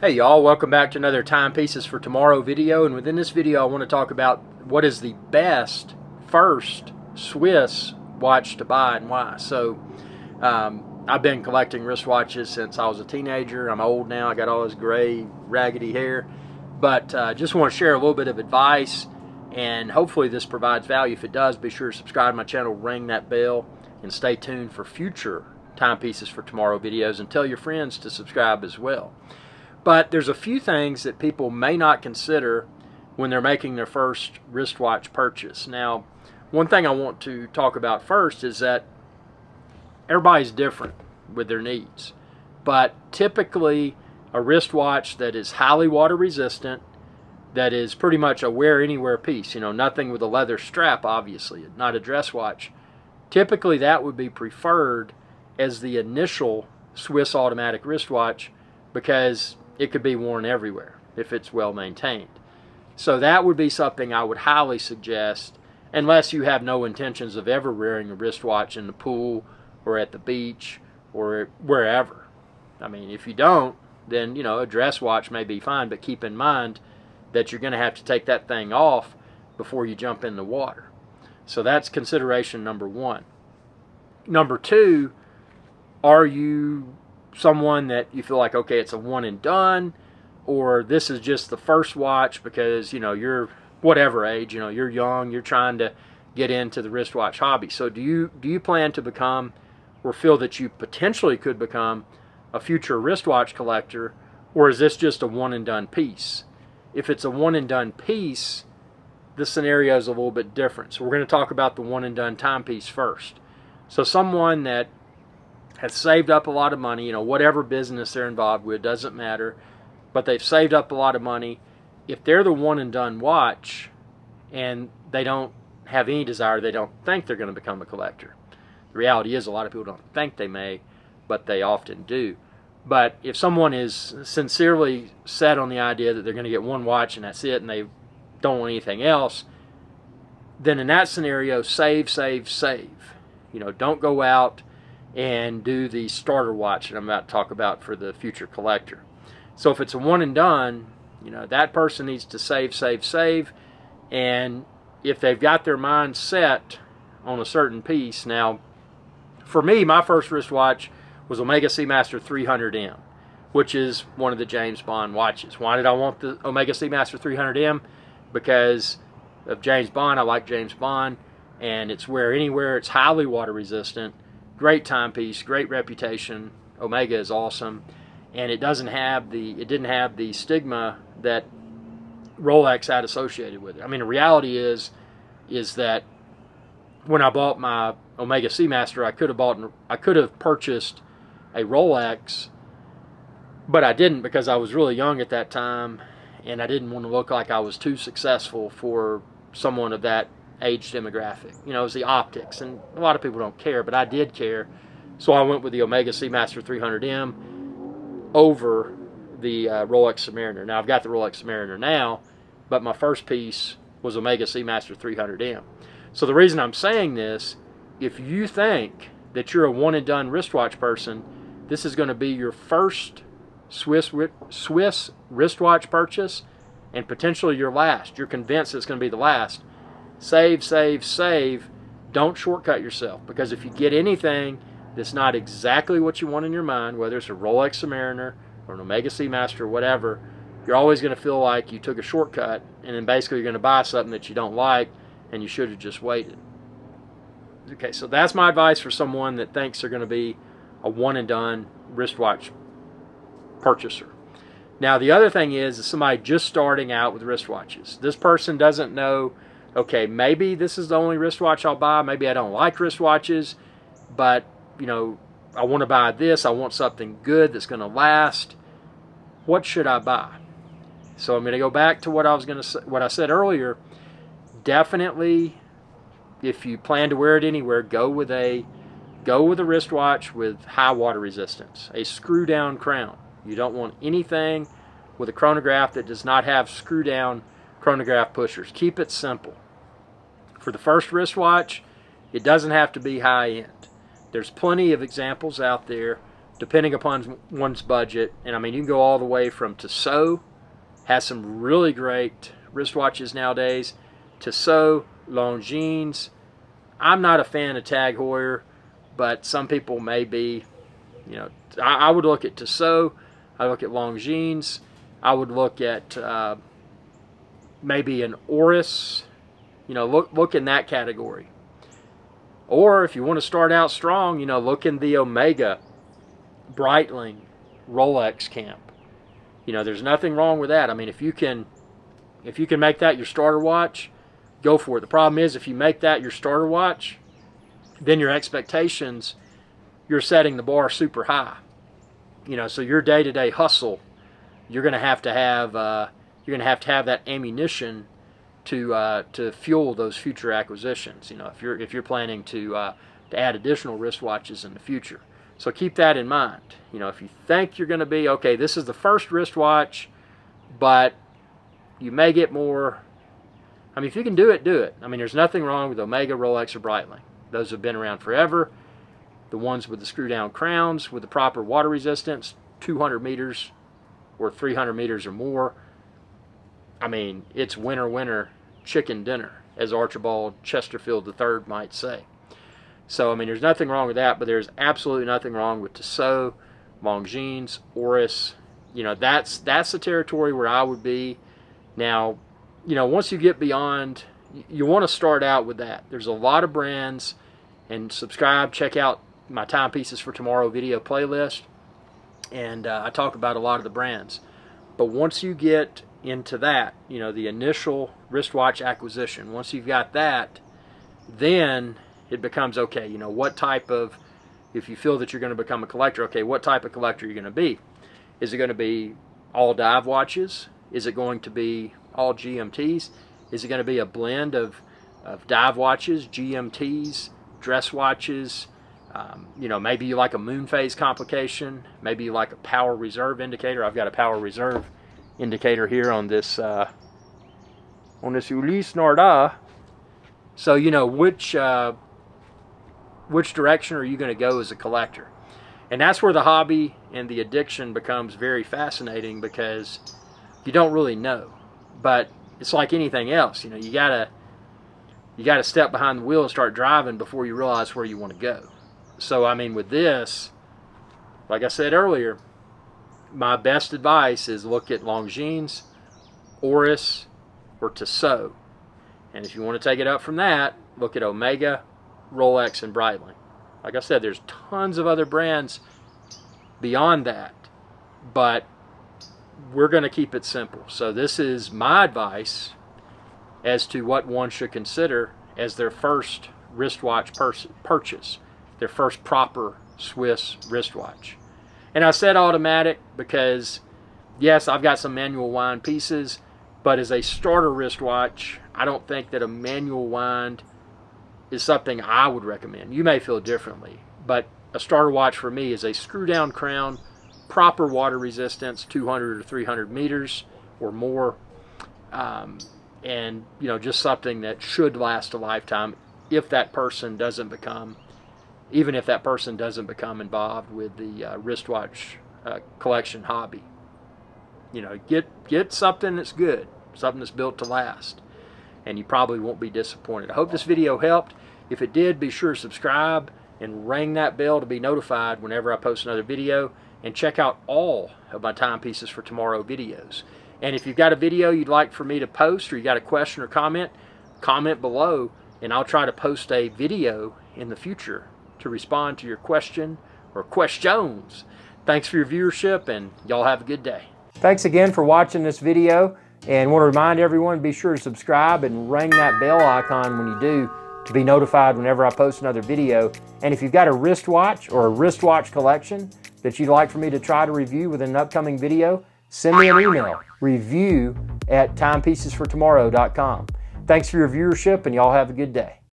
Hey y'all, welcome back to another Timepieces for Tomorrow video, and within this video I want to talk about what is the best first Swiss watch to buy and why. So I've been collecting wristwatches since I was a teenager. I'm old now, I got all this gray raggedy hair, but just want to share a little bit of advice, and hopefully this provides value. If it does, be sure to subscribe to my channel, ring that bell, and stay tuned for future Timepieces for Tomorrow videos, and tell your friends to subscribe as well. But there's a few things that people may not consider when they're making their first wristwatch purchase. Now, one thing I want to talk about first is that everybody's different with their needs. But typically, a wristwatch that is highly water resistant, that is pretty much a wear anywhere piece, nothing with a leather strap, obviously, not a dress watch. Typically, that would be preferred as the initial Swiss automatic wristwatch because it could be worn everywhere if it's well maintained. So that would be something I would highly suggest, unless you have no intentions of ever wearing a wristwatch in the pool or at the beach or wherever. I mean, if you don't, then a dress watch may be fine, but keep in mind that you're going to have to take that thing off before you jump in the water. So that's consideration number one. Number two, are you someone that you feel like, okay, it's a one and done, or this is just the first watch because you're whatever age, you're young, you're trying to get into the wristwatch hobby. So do you plan to become, or feel that you potentially could become, a future wristwatch collector, or is this just a one and done piece? If it's a one and done piece, the scenario is a little bit different. So we're going to talk about the one and done timepiece first. So someone that has saved up a lot of money, whatever business they're involved with, doesn't matter, but they've saved up a lot of money. If they're the one and done watch and they don't have any desire, they don't think they're going to become a collector. The reality is a lot of people don't think they may, but they often do. But if someone is sincerely set on the idea that they're going to get one watch and that's it, and they don't want anything else, then in that scenario, save, save, save. Don't go out and do the starter watch that I'm about to talk about for the future collector. So if it's a one and done, that person needs to save, save, save. And if they've got their mind set on a certain piece, now for me, my first wristwatch was Omega Seamaster 300M, which is one of the James Bond watches. Why did I want the Omega Seamaster 300M? Because of James Bond. I like James Bond, and it's wear anywhere. It's highly water resistant. Great timepiece, great reputation. Omega is awesome, and it didn't have the stigma that Rolex had associated with it. I mean, the reality is that when I bought my Omega Seamaster, I could have purchased a Rolex, but I didn't because I was really young at that time, and I didn't want to look like I was too successful for someone of that age demographic. It was the optics, and a lot of people don't care, but I did care. So I went with the Omega Seamaster 300M over the Rolex Submariner. Now I've got the Rolex Submariner now, but my first piece was Omega Seamaster 300M. So the reason I'm saying this, if you think that you're a one and done wristwatch person, this is going to be your first Swiss wristwatch purchase, and potentially your last. You're convinced it's going to be the last. Save, save, save. Don't shortcut yourself, because if you get anything that's not exactly what you want in your mind, whether it's a Rolex Submariner or an Omega Seamaster or whatever, you're always going to feel like you took a shortcut, and then basically you're going to buy something that you don't like and you should have just waited. Okay, so that's my advice for someone that thinks they're going to be a one and done wristwatch purchaser. Now the other thing is somebody just starting out with wristwatches. This person doesn't know, okay, maybe this is the only wristwatch I'll buy. Maybe I don't like wristwatches, but I want to buy this. I want something good that's going to last. What should I buy? So I'm going to go back to what I said earlier. Definitely, if you plan to wear it anywhere, go with a wristwatch with high water resistance, a screw down crown. You don't want anything with a chronograph that does not have screw down chronograph pushers. Keep it simple. For the first wristwatch, it doesn't have to be high end. There's plenty of examples out there depending upon one's budget. And I mean, you can go all the way from Tissot, has some really great wristwatches nowadays. Tissot, Longines. I'm not a fan of Tag Heuer, but some people may be. You know, I would look at Tissot. I look at Longines. I would look at maybe an Oris. You know, look in that category. Or if you want to start out strong, you know, look in the Omega, Breitling, Rolex camp. You know, there's nothing wrong with that. I mean, if you can make that your starter watch, go for it. The problem is, if you make that your starter watch, then your expectations, you're setting the bar super high. You know, so your day-to-day hustle, you're going to have that ammunition to fuel those future acquisitions. You know, if you're planning to add additional wristwatches in the future. So keep that in mind. You know, if you think you're going to be, okay, this is the first wristwatch, but you may get more. I mean, if you can do it, do it. I mean, there's nothing wrong with Omega, Rolex, or Breitling. Those have been around forever. The ones with the screw-down crowns, with the proper water resistance, 200 meters or 300 meters or more. I mean, it's winter chicken dinner, as Archibald Chesterfield III might say. So, I mean, there's nothing wrong with that, but there's absolutely nothing wrong with Tissot, Longines, Oris. You know, that's the territory where I would be. Now, you know, once you get beyond, you want to start out with that. There's a lot of brands, and subscribe, check out my Timepieces for Tomorrow video playlist, and I talk about a lot of the brands. But once you get into that, you know, the initial wristwatch acquisition, once you've got that, then it becomes, okay, you know, what type of, if you feel that you're going to become a collector, okay, what type of collector are you going to be? Is it going to be all dive watches? Is it going to be all GMTs? Is it going to be a blend of dive watches, GMTs, dress watches? You know, maybe you like a moon phase complication. Maybe you like a power reserve indicator. I've got a power reserve indicator here on this Ulysse Nardin. So, you know, which direction are you going to go as a collector? And that's where the hobby and the addiction becomes very fascinating, because you don't really know. But it's like anything else, you know, you gotta step behind the wheel and start driving before you realize where you want to go. So, I mean, with this, like I said earlier, my best advice is look at Longines, Oris, or Tissot. And if you want to take it up from that, look at Omega, Rolex, and Breitling. Like I said, there's tons of other brands beyond that, but we're going to keep it simple. So this is my advice as to what one should consider as their first wristwatch purchase, their first proper Swiss wristwatch. And I said automatic because, yes, I've got some manual wind pieces, but as a starter wristwatch, I don't think that a manual wind is something I would recommend. You may feel differently, but a starter watch for me is a screw-down crown, proper water resistance, 200 or 300 meters or more, and, you know, just something that should last a lifetime if that person doesn't become, even if that person doesn't become involved with the wristwatch collection hobby. You know, get something that's good, something that's built to last, and you probably won't be disappointed. I hope this video helped. If it did, be sure to subscribe and ring that bell to be notified whenever I post another video, and check out all of my Timepieces for Tomorrow videos. And if you've got a video you'd like for me to post, or you got a question or comment below, and I'll try to post a video in the future to respond to your question or questions. Thanks for your viewership, and y'all have a good day. Thanks again for watching this video, and want to remind everyone, be sure to subscribe and ring that bell icon when you do, to be notified whenever I post another video. And if you've got a wristwatch or a wristwatch collection that you'd like for me to try to review with an upcoming video, send me an email, review@timepiecesfortomorrow.com. Thanks for your viewership, and y'all have a good day.